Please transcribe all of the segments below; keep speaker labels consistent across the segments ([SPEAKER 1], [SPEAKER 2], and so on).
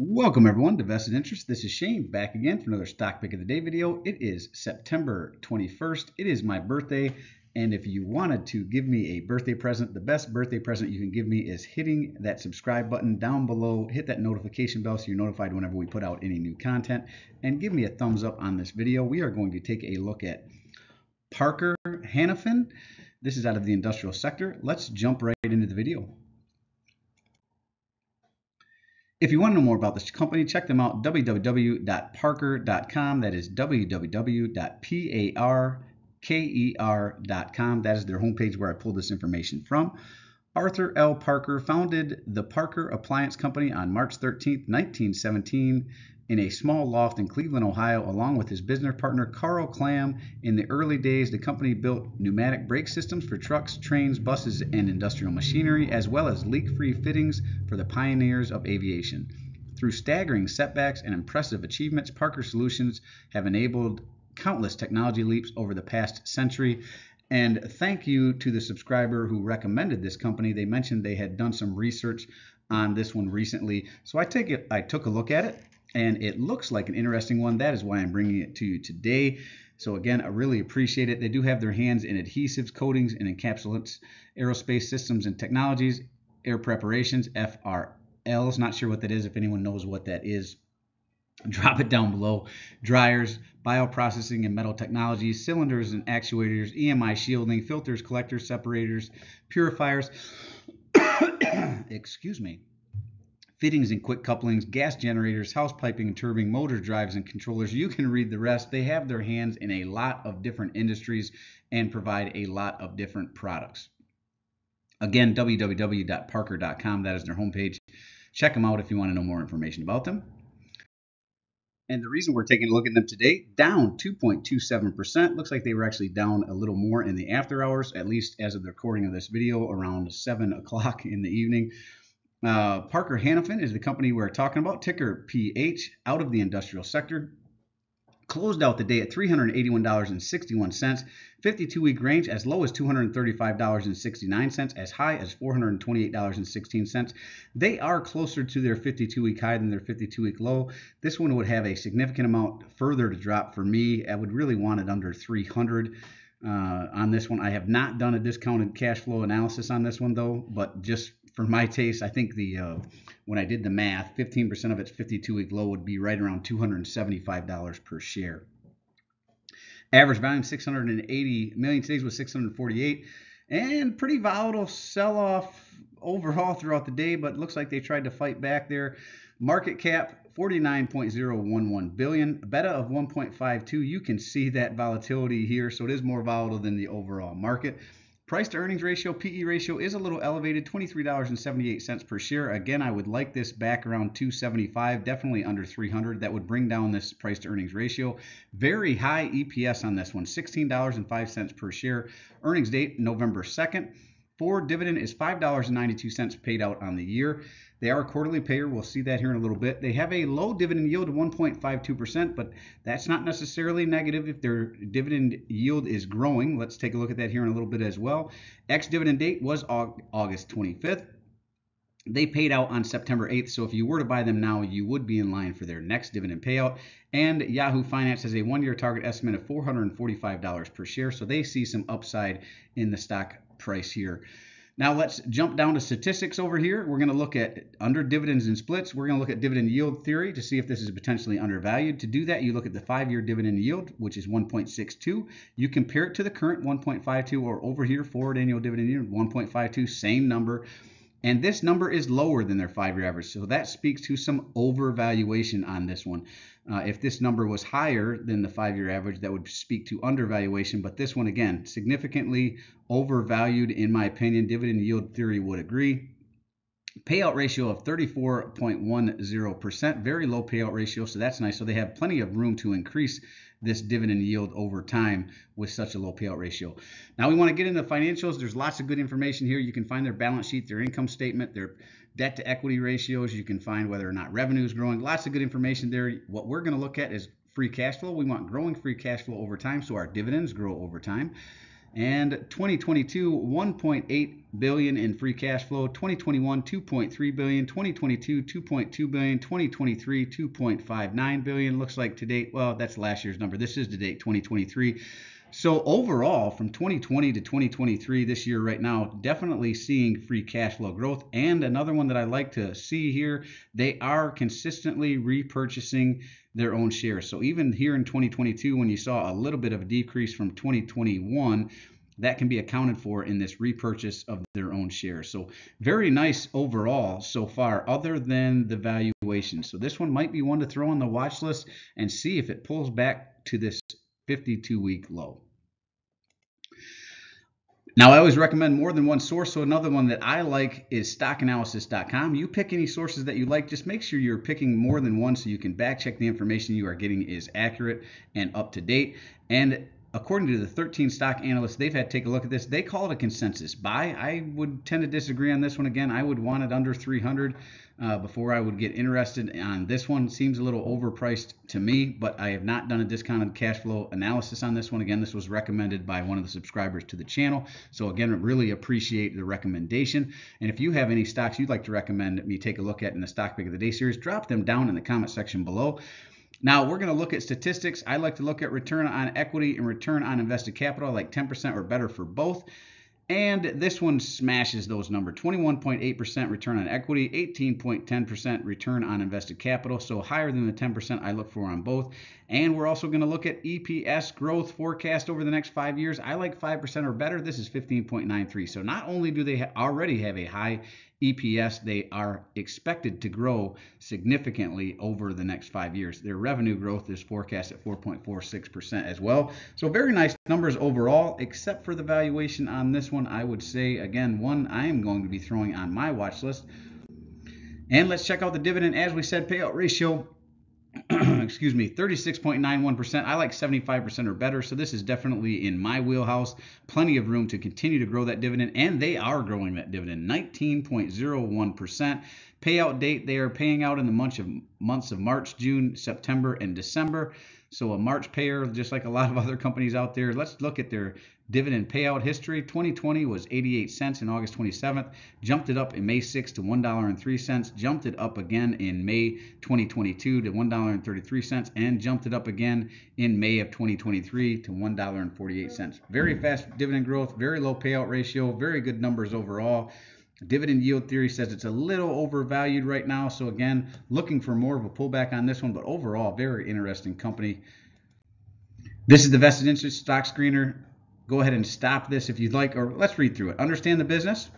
[SPEAKER 1] Welcome everyone to Vested Interest. This is Shane back again for another stock pick of the day video. It is September 21st. It is my birthday, and if you wanted to give me a birthday present, the best birthday present you can give me is hitting that subscribe button down below. Hit that notification bell so you're notified whenever we put out any new content, and give me a thumbs up on this video. We are going to take a look at Parker Hannifin. This is out of the industrial sector. Let's jump right into the video. If you want to know more about this company, check them out, www.parker.com. That is www.parker.com. That is their homepage where I pulled this information from. Arthur L. Parker founded the Parker Appliance Company on March 13, 1917, in a small loft in Cleveland, Ohio, along with his business partner Carl Clam. In the early days, the company built pneumatic brake systems for trucks, trains, buses, and industrial machinery, as well as leak-free fittings for the pioneers of aviation. Through staggering setbacks and impressive achievements, Parker Solutions have enabled countless technology leaps over the past century. And thank you to the subscriber who recommended this company. They mentioned they had done some research on this one recently. So I took a look at it, and it looks like an interesting one. That is why I'm bringing it to you today. So again, I really appreciate it. They do have their hands in adhesives, coatings, and encapsulants, aerospace systems and technologies, air preparations, FRLs. Not sure what that is. If anyone knows what that is, drop it down below. Dryers, bioprocessing and metal technologies, cylinders and actuators, EMI shielding, filters, collectors, separators, purifiers, excuse me, fittings and quick couplings, gas generators, house piping and turbine, motor drives and controllers. You can read the rest. They have their hands in a lot of different industries and provide a lot of different products. Again, www.parker.com. That is their homepage. Check them out if you want to know more information about them. And the reason we're taking a look at them today, down 2.27%. Looks like they were actually down a little more in the after hours, at least as of the recording of this video, around 7 o'clock in the evening. Parker Hannifin is the company we're talking about, ticker PH, out of the industrial sector. Closed out the day at $381.61, 52-week range as low as $235.69, as high as $428.16. They are closer to their 52-week high than their 52-week low. This one would have a significant amount further to drop for me. I would really want it under 300 on this one. I have not done a discounted cash flow analysis on this one though, but just for my taste, I think when I did the math, 15% of its 52-week low would be right around $275 per share. Average volume 680 million. Today's was 648, and pretty volatile sell-off overall throughout the day, but looks like they tried to fight back there. Market cap 49.011 billion, beta of 1.52. You can see that volatility here, so it is more volatile than the overall market. Price to earnings ratio, PE ratio, is a little elevated, $23.78 per share. Again, I would like this back around 275, definitely under 300. That would bring down this price to earnings ratio. Very high EPS on this one, $16.05 per share. Earnings date, November 2nd. Forward dividend is $5.92 paid out on the year. They are a quarterly payer. We'll see that here in a little bit. They have a low dividend yield of 1.52%, but that's not necessarily negative if their dividend yield is growing. Let's take a look at that here in a little bit as well. Ex-dividend date was August 25th. They paid out on September 8th, so if you were to buy them now, you would be in line for their next dividend payout. And Yahoo Finance has a one-year target estimate of $445 per share, so they see some upside in the stock price here. Now let's jump down to statistics over here. We're going to look at under dividends and splits. We're going to look at dividend yield theory to see if this is potentially undervalued. To do that, you look at the 5-year dividend yield, which is 1.62. You compare it to the current 1.52, or over here, forward annual dividend yield, 1.52, same number. And this number is lower than their 5-year average. So that speaks to some overvaluation on this one. If this number was higher than the 5-year average, that would speak to undervaluation. But this one, again, significantly overvalued in my opinion. Dividend yield theory would agree. Payout ratio of 34.10%, very low payout ratio, so that's nice. So they have plenty of room to increase this dividend yield over time with such a low payout ratio. Now we want to get into the financials. There's lots of good information here. You can find their balance sheet, their income statement, their debt to equity ratios. You can find whether or not revenue is growing. Lots of good information there. What we're going to look at is free cash flow. We want growing free cash flow over time, so our dividends grow over time. And 2022, 1.8 billion in free cash flow. 2021, 2.3 billion. 2022, 2.2 billion. 2023, 2.59 billion. Looks like to date, well, that's last year's number. This is to date 2023. So overall, from 2020 to 2023, this year right now, definitely seeing free cash flow growth. And another one that I like to see here, they are consistently repurchasing their own shares. So even here in 2022, when you saw a little bit of a decrease from 2021, that can be accounted for in this repurchase of their own shares. So very nice overall so far, other than the valuation. So this one might be one to throw on the watch list and see if it pulls back to this 52-week low. Now, I always recommend more than one source. So another one that I like is stockanalysis.com. You pick any sources that you like. Just make sure you're picking more than one so you can back check the information you are getting is accurate and up to date. And according to the 13 stock analysts they've had to take a look at this, they call it a consensus buy. I would tend to disagree on this one. Again, I would want it under 300 before I would get interested on this one. Seems a little overpriced to me, but I have not done a discounted cash flow analysis on this one. Again, this was recommended by one of the subscribers to the channel. So again, I really appreciate the recommendation. And if you have any stocks you'd like to recommend me take a look at in the Stock Pick of the Day series, drop them down in the comment section below. Now we're going to look at statistics. I like to look at return on equity and return on invested capital, like 10% or better for both. And this one smashes those numbers. 21.8% return on equity, 18.10% return on invested capital. So higher than the 10% I look for on both. And we're also going to look at EPS growth forecast over the next 5 years. I like 5% or better. This is 15.93. So not only do they already have a high EPS, they are expected to grow significantly over the next 5 years. Their revenue growth is forecast at 4.46% as well. So very nice numbers overall, except for the valuation on this one. I would say, again, one I am going to be throwing on my watch list. And let's check out the dividend. As we said, payout ratio, excuse me, 36.91%. I like 75% or better. So this is definitely in my wheelhouse. Plenty of room to continue to grow that dividend. And they are growing that dividend, 19.01%. Payout date, they are paying out in the months of March, June, September, and December. So a March payer, just like a lot of other companies out there. Let's look at their dividend payout history. 2020 was 88 cents in August 27th, jumped it up in May 6th to $1.03, jumped it up again in May 2022 to $1.33, and jumped it up again in May of 2023 to $1.48. Very fast dividend growth, very low payout ratio, very good numbers overall. Dividend yield theory says it's a little overvalued right now. So again, looking for more of a pullback on this one, but overall, very interesting company. This is the vested interest stock screener. Go ahead and stop this if you'd like, or let's read through it. Understand the business.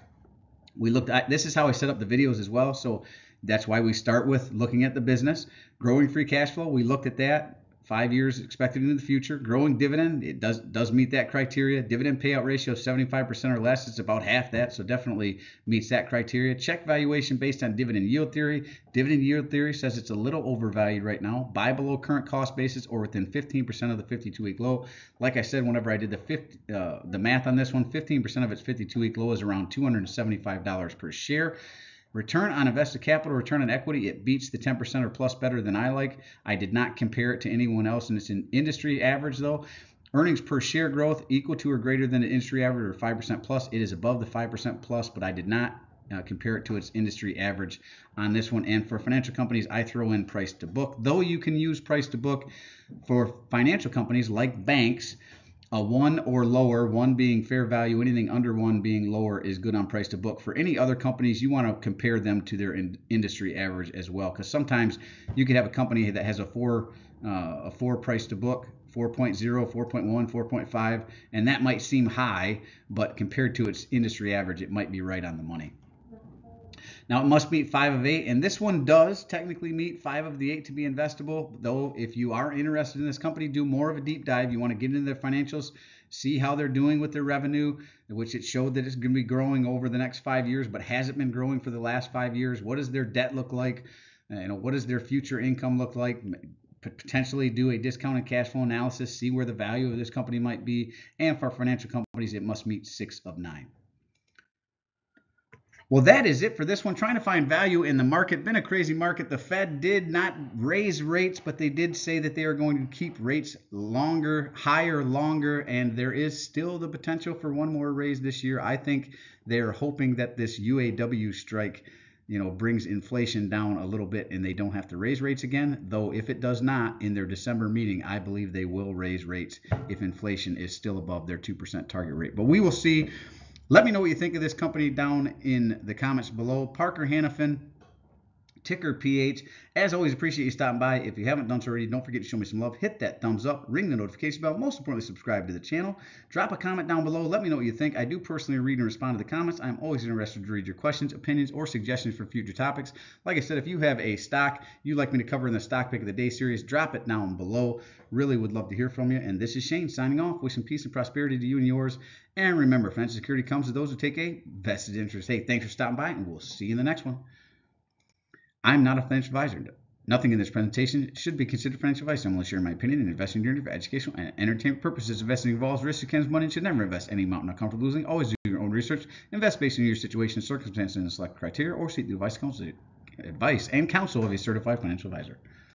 [SPEAKER 1] We looked at, this is how I set up the videos as well. So that's why we start with looking at the business. Growing free cash flow, we looked at that. 5 years expected into the future. Growing dividend, it does meet that criteria. Dividend payout ratio of 75% or less, it's about half that, so definitely meets that criteria. Check valuation based on dividend yield theory. Dividend yield theory says it's a little overvalued right now. Buy below current cost basis or within 15% of the 52-week low. Like I said, whenever I did the math on this one, 15% of its 52-week low is around $275 per share. Return on invested capital, return on equity, it beats the 10% or plus better than I like. I did not compare it to anyone else, and it's an industry average though. Earnings per share growth equal to or greater than the industry average or 5% plus. It is above the 5% plus, but I did not compare it to its industry average on this one. And for financial companies, I throw in price to book. Though you can use price to book for financial companies like banks, a 1 or lower, 1 being fair value, anything under 1 being lower is good on price to book. For any other companies, you want to compare them to their industry average as well, because sometimes you could have a company that has a 4 price to book, 4.0, 4.1, 4.5, and that might seem high, but compared to its industry average, it might be right on the money. Now it must meet 5 of 8, and this one does technically meet 5 of the 8 to be investable. Though if you are interested in this company, do more of a deep dive. You want to get into their financials, see how they're doing with their revenue, which it showed that it's going to be growing over the next 5 years, but hasn't been growing for the last 5 years. What does their debt look like? What does their future income look like? Potentially do a discounted cash flow analysis, see where the value of this company might be. And for financial companies, it must meet 6 of 9. Well, that is it for this one. Trying to find value in the market. Been a crazy market. The Fed did not raise rates, but they did say that they are going to keep rates longer, higher, longer, and there is still the potential for one more raise this year. I think they're hoping that this UAW strike, brings inflation down a little bit and they don't have to raise rates again. Though if it does not, in their December meeting, I believe they will raise rates if inflation is still above their 2% target rate. But we will see. Let me know what you think of this company down in the comments below. Parker Hannifin, ticker PH. As always, appreciate you stopping by. If you haven't done so already, don't forget to show me some love. Hit that thumbs up, ring the notification bell. Most importantly, subscribe to the channel. Drop a comment down below. Let me know what you think. I do personally read and respond to the comments. I'm always interested to read your questions, opinions, or suggestions for future topics. Like I said, if you have a stock you'd like me to cover in the Stock Pick of the Day series, drop it down below. Really would love to hear from you. And this is Shane signing off. Wishing peace and prosperity to you and yours. And remember, financial security comes to those who take a vested interest. Hey, thanks for stopping by, and we'll see you in the next one. I'm not a financial advisor. Nothing in this presentation should be considered financial advice. I'm only sharing my opinion and investing journey for educational and entertainment purposes. Investing involves risk, accounts money, and should never invest any amount not comfortable losing. Always do your own research. Invest based on your situation, circumstances, and select criteria, or seek the advice and counsel of a certified financial advisor.